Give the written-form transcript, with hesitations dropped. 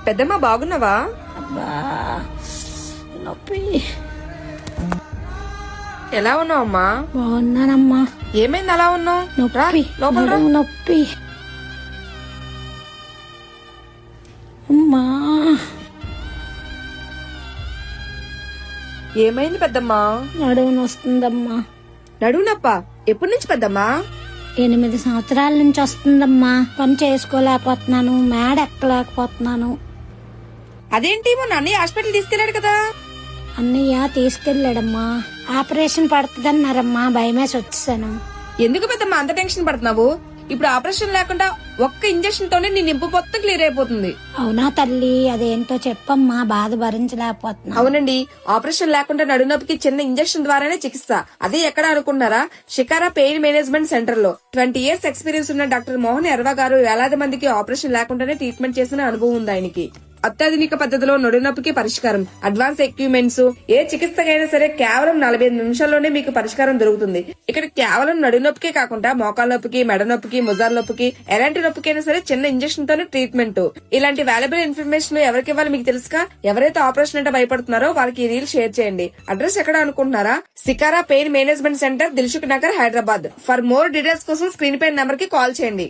పెద్దమ్మ బాగున్నావా? అబ్బా నొప్పి. ఎలా ఉన్నావమ్మా? బాగున్నానమ్మా. ఏమైంది అలా ఉన్నావు? నొప్పి, నడుము నొప్పి. అమ్మా ఏమైంది పెద్దమ్మా? నడుము వస్తుందమ్మా. నడువునప్ప ఎప్పటి నుంచి పెద్దమ్మా? 8 సంవత్సరాల నుంచి వస్తుందమ్మా. పని చేసుకోలేకపోతున్నాను, మేడ ఎక్కలేకపోతున్నాను. అదేంటి మొన్న అన్నయ్య హాస్పిటల్ తీసుకెళ్ళాడు కదా? అన్నయ్య తీసుకెళ్లాడమ్మా. ఆపరేషన్ పడుతుందన్నారమ్మా, భయమేసి వచ్చేసాను. ఎందుకు పెద్దమ్మా అంత టెన్షన్ పడుతున్నావు? ఇప్పుడు ఆపరేషన్ లేకుండా ఒక్క ఇంజెక్షన్ తోనే నీ నింపు మొత్తం క్లియర్ అయిపోతుంది. అవునా తల్లి, అదేంటో చెప్పమ్మా, బాధ భరించలేకపోతున్నా. అవునండి, ఆపరేషన్ లేకుండా నడునొప్పికి చిన్న ఇంజెక్షన్ ద్వారానే చికిత్స. అదే ఎక్కడ అనుకున్నారా? షికారా పెయిన్ మేనేజ్మెంట్ సెంటర్ లో 20 years ఎక్స్పీరియన్స్ ఉన్న డాక్టర్ మోహన్ ఎర్వా గారు వేలాది మందికి ఆపరేషన్ లేకుండానే ట్రీట్మెంట్ చేసిన అనుభవం ఉంది ఆయనకి. అత్యాధునిక పద్ధతిలో నడునొప్పికి పరిష్కారం, అడ్వాన్స్ ఎక్విప్మెంట్స్, ఏ చికిత్సకైనా సరే కేవలం 45 నిమిషాల్లోనే మీకు పరిష్కారం దొరుకుతుంది. ఇక్కడ కేవలం నడునొప్పికే కాకుండా మోకాల నొప్పికి, మెడ నొప్పికి, ముజాల నొప్పికి, ఎలాంటి నొప్పికైనా సరే చిన్న ఇంజెక్షన్ తోనే ట్రీట్మెంట్. ఇలాంటి వాల్యుబుల్ ఇన్ఫర్మేషన్ ఎవరికి ఇవ్వాలి మీకు తెలుసుగా? ఎవరైతే ఆపరేషన్ అంటే భయపడుతున్నారో వాళ్ళకి ఈ రీల్ షేర్ చేయండి. అడ్రస్ ఎక్కడ అనుకుంటున్నారా? Sikara pain management centre, Dilsukh Nagar, Hyderabad. For more details కోసం స్క్రీన్ పై నెంబర్ కి కాల్ చేయండి.